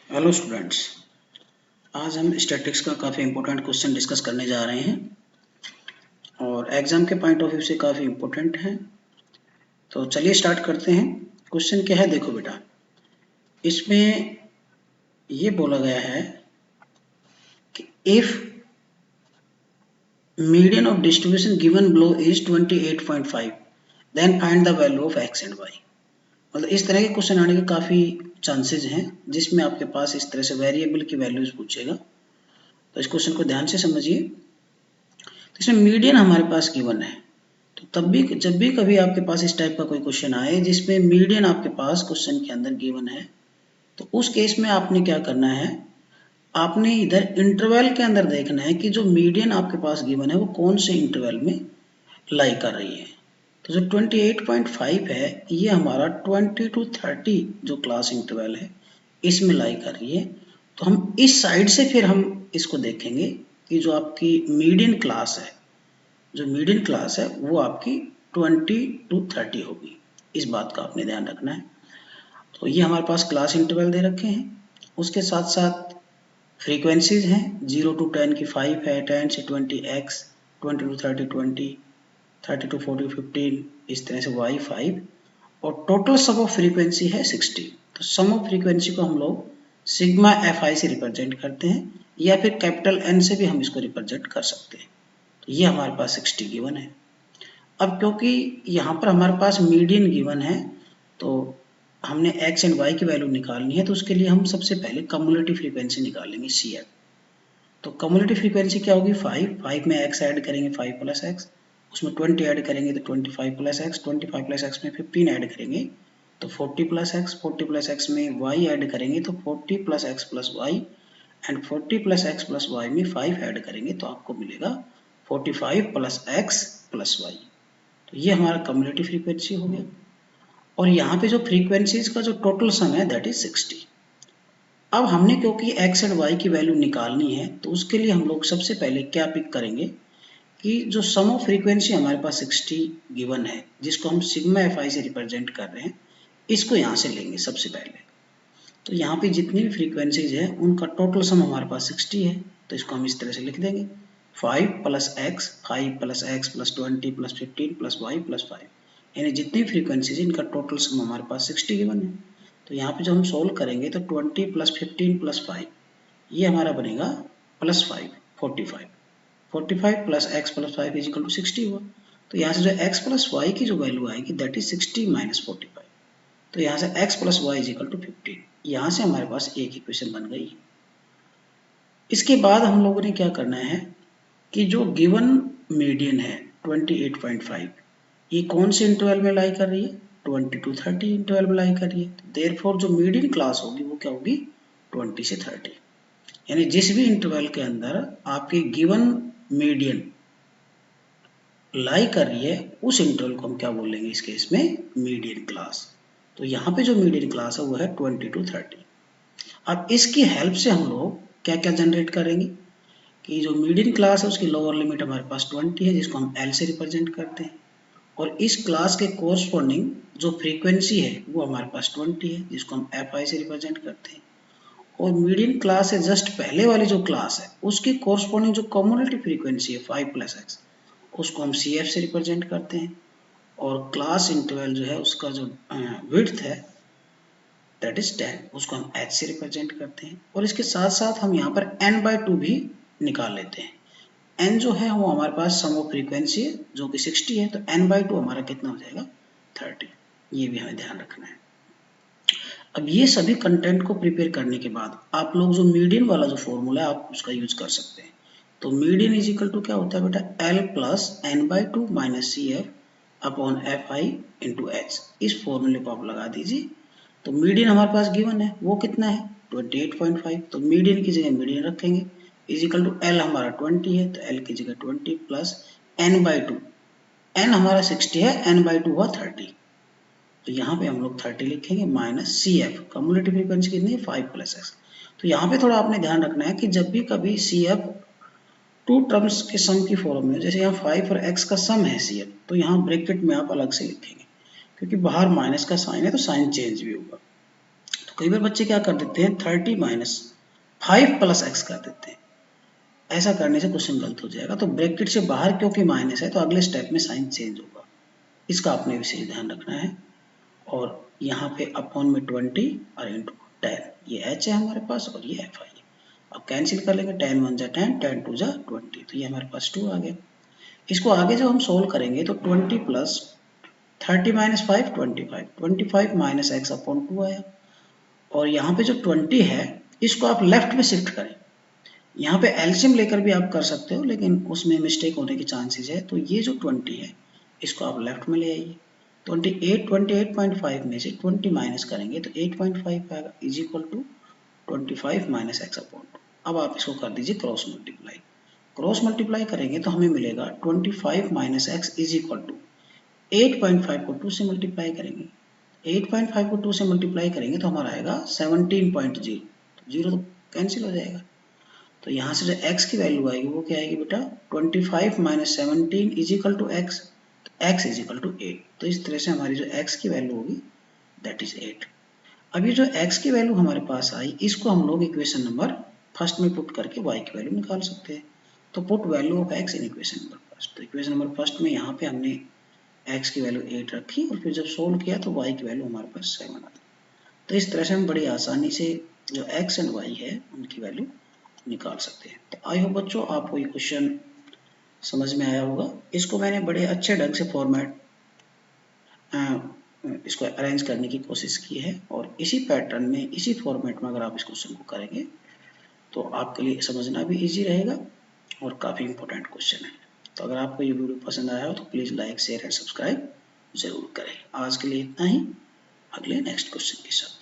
Hello students, आज हम statics का काफ़ी इंपॉर्टेंट क्वेश्चन डिस्कस करने जा रहे हैं और एग्जाम के पॉइंट ऑफ व्यू से काफ़ी इंपॉर्टेंट है। तो चलिए स्टार्ट करते हैं। क्वेश्चन क्या है, देखो बेटा, इसमें ये बोला गया है कि if median of distribution given below is 28.5 then find the value of X and Y. मतलब इस तरह के क्वेश्चन आने के काफ़ी चांसेज हैं जिसमें आपके पास इस तरह से वेरिएबल की वैल्यूज पूछेगा। तो इस क्वेश्चन को ध्यान से समझिए। तो इसमें मीडियन हमारे पास गिवन है, तो तब भी जब भी कभी आपके पास इस टाइप का कोई क्वेश्चन आए जिसमें मीडियन आपके पास क्वेश्चन के अंदर गिवन है, तो उस केस में आपने क्या करना है, आपने इधर इंटरवल के अंदर देखना है कि जो मीडियन आपके पास गिवन है वो कौन से इंटरवल में लाई कर रही है। तो जो 28.5 है ये हमारा 20 to 30 जो क्लास इंटरवल है इसमें लाई कर रही है। तो हम इस साइड से फिर हम इसको देखेंगे कि जो आपकी मीडियन क्लास है, जो मीडियन क्लास है वो आपकी 20 to 30 होगी। इस बात का आपने ध्यान रखना है। तो ये हमारे पास क्लास इंटरवल दे रखे हैं, उसके साथ साथ फ्रीक्वेंसीज हैं। 0 to 10 की 5 है, 10 से 20 x, 20 to 30 20, 30 to 40 15, इस तरह से y 5 और टोटल सम ऑफ फ्रीक्वेंसी है 60। तो सम ऑफ फ्रीक्वेंसी को हम लोग सिग्मा fi से रिप्रेजेंट करते हैं या फिर कैपिटल N से भी हम इसको रिप्रेजेंट कर सकते हैं। तो ये हमारे पास 60 गिवन है। अब क्योंकि यहाँ पर हमारे पास मीडियन गिवन है तो हमने x एंड y की वैल्यू निकालनी है, तो उसके लिए हम सबसे पहले कम्युलेटिव फ्रीक्वेंसी निकालेंगे CF। तो कम्युलेटिव फ्रीक्वेंसी क्या होगी, 5 में x ऐड करेंगे 5 प्लस x, उसमें 20 ऐड करेंगे तो 25 प्लस x, 25 प्लस x में 15 ऐड करेंगे तो 40 प्लस x, 40 प्लस x में y ऐड करेंगे तो 40 plus x plus y and 40 plus x plus y में 5 ऐड करेंगे तो आपको मिलेगा 45 प्लस x प्लस y। तो ये हमारा कम्युलेटिव फ्रीक्वेंसी हो गया और यहाँ पे जो फ्रीक्वेंसीज का जो टोटल सम है दैट इज 60। अब हमने क्योंकि x एंड y की वैल्यू निकालनी है तो उसके लिए हम लोग सबसे पहले क्या पिक करेंगे कि जो सम ऑफ फ्रीक्वेंसी हमारे पास 60 गिवन है जिसको हम सिग्मा fi से रिप्रेजेंट कर रहे हैं, इसको यहाँ से लेंगे सबसे पहले। तो यहाँ पे जितनी भी फ्रीक्वेंसीज है उनका टोटल सम हमारे पास 60 है, तो इसको हम इस तरह से लिख देंगे 5 plus X, 5 plus X plus 20 plus 15 plus Y plus 5, यानी जितनी फ्रीक्वेंसीज इनका टोटल सम हमारे पास 60 गिवन है। तो यहाँ पे जब हम सोल्व करेंगे तो 20 प्लस 15 प्लस 5 ये हमारा बनेगा plus 5 45, 45 plus X plus 5 is equal to 60 हुआ। तो यहाँ से जो एक्स प्लस वाई की जो वैल्यू आएगी दैट इज 60 माइनस 45, तो यहाँ से x plus Y is equal to 15, यहाँ से हमारे पास एक इक्वेशन बन गई। इसके बाद हम लोगों ने क्या करना है कि जो गिवन मीडियन है 28.5 ये कौन से इंटरवल में लाई कर रही है, 20 to 30 इंटरवल में लाई कर रही है। देयरफॉर जो मीडियन क्लास होगी वो क्या होगी, 20 से 30, यानी जिस भी इंटरवल के अंदर आपके गिवन मीडियन लाई कर रही है उस इंटरवल को हम क्या बोलेंगे इस केस में, मीडियन क्लास। तो यहाँ पे जो मीडियन क्लास है वो है 20 to 30। अब इसकी हेल्प से हम लोग क्या क्या जनरेट करेंगे कि जो मीडियन क्लास है उसकी लोअर लिमिट हमारे पास 20 है जिसको हम L से रिप्रेजेंट करते हैं और इस क्लास के कोरस्पॉन्डिंग जो फ्रीक्वेंसी है वो हमारे पास 20 है जिसको हम Fi से रिप्रेजेंट करते हैं और मीडियन क्लास से जस्ट पहले वाली जो क्लास है उसकी कोरस्पॉन्डिंग जो कम्युलेटिव फ्रीक्वेंसी है 5 प्लस एक्स उसको हम CF से रिप्रेजेंट करते हैं और क्लास इंटरवल जो है उसका जो विड्थ है दैट इज 10 उसको हम h से रिप्रेजेंट करते हैं और इसके साथ साथ हम यहाँ पर n/2 भी निकाल लेते हैं। n जो है वो हमारे पास सम ऑफ फ्रीक्वेंसी है जो कि 60 है, तो n/2 हमारा कितना हो जाएगा 30, ये भी हमें ध्यान रखना है। अब ये सभी कंटेंट को प्रिपेयर करने के बाद आप लोग जो मीडियन वाला जो फॉर्मूला है आप उसका यूज कर सकते हैं। तो मीडियन इज इक्वल टू क्या होता है बेटा, L plus n/2 minus CF upon Fi into H, इस फॉर्मूले को आप लगा दीजिए। तो मीडियन हमारे पास गिवन है वो कितना है 28.5, तो मीडियन की जगह मीडियन रखेंगे इज इक्वल टू L हमारा 20 है तो L की जगह 20 प्लस n/2, n हमारा 60 है n/2 हुआ 30, तो यहाँ पे हम लोग 30 लिखेंगे माइनस CF, कम्युलेटिव फ्रीक्वेंसी कितनी है 5 प्लस एक्स। तो यहाँ पे थोड़ा आपने ध्यान रखना है कि जब भी कभी CF टू टर्म्स के सम की फॉर्म में, जैसे यहाँ 5 और x का सम है CF, तो यहाँ ब्रैकेट में आप अलग से लिखेंगे क्योंकि बाहर माइनस का साइन है तो साइन चेंज भी होगा। कई बार बच्चे क्या कर देते हैं 30 माइनस 5 प्लस एक्स कर देते हैं। ऐसा करने से क्वेश्चन गलत हो जाएगा। तो ब्रैकेट से बाहर क्योंकि माइनस है तो अगले स्टेप में साइन चेंज होगा, इसका आपने विशेष ध्यान रखना है। और यहाँ पे अपॉन में 20 और इंटू 10, ये h है हमारे पास और ये f है। अब कैंसिल कर लेंगे, 10 1 जा 10, 10 2 जा 20, तो ये हमारे पास 2 आ गया। इसको आगे जब हम सोल्व करेंगे तो 20 plus 30 minus 5 25, 25 minus X upon 2 आया। और यहाँ पे जो 20 है इसको आप लेफ्ट में शिफ्ट करें। यहाँ पे एलसीएम लेकर भी आप कर सकते हो, लेकिन उसमें मिस्टेक होने की चांसेस है। तो ये जो 20 है इसको आप लेफ्ट में ले आइए। 28.5 में से 20 माइनस करेंगे तो 8.5 आएगा, is equal to 25 minus X upon 2। अब आप इसको कर दीजिए क्रॉस मल्टीप्लाई। क्रॉस मल्टीप्लाई करेंगे तो हमें मिलेगा 25 minus X is equal to 8.5 को 2 से मल्टीप्लाई करेंगे। 8.5 को 2 से मल्टीप्लाई करेंगे तो हमारा आएगा 17.0, तो 0 तो कैंसिल हो जाएगा। तो यहाँ से जो x की वैल्यू आएगी वो क्या आएगी बेटा, 25 minus 17 is equal to X, x is equal to 8। तो इस तरह से हमारी जो x की वैल्यू होगी दैट इज 8। अब ये जो x की वैल्यू हमारे पास आई इसको हम लोग इक्वेशन नंबर फर्स्ट में पुट करके y की वैल्यू निकाल सकते हैं। तो put value of x in equation number first. तो इक्वेशन नंबर फर्स्ट में यहाँ पे हमने x की वैल्यू 8 रखी और फिर जब सोल्व किया तो y की वैल्यू हमारे पास 7 आ गई। तो इस तरह से हम बड़ी आसानी से जो x एंड y है उनकी वैल्यू निकाल सकते हैं। तो आई होप बच्चों आपको ये क्वेश्चन समझ में आया होगा। इसको मैंने बड़े अच्छे ढंग से फॉर्मेट इसको अरेंज करने की कोशिश की है और इसी पैटर्न में इसी फॉर्मेट में अगर आप इस क्वेश्चन को करेंगे तो आपके लिए समझना भी इजी रहेगा और काफ़ी इंपॉर्टेंट क्वेश्चन है। तो अगर आपको ये वीडियो पसंद आया हो तो please like share and subscribe जरूर करें। आज के लिए इतना ही, अगले नेक्स्ट क्वेश्चन के साथ।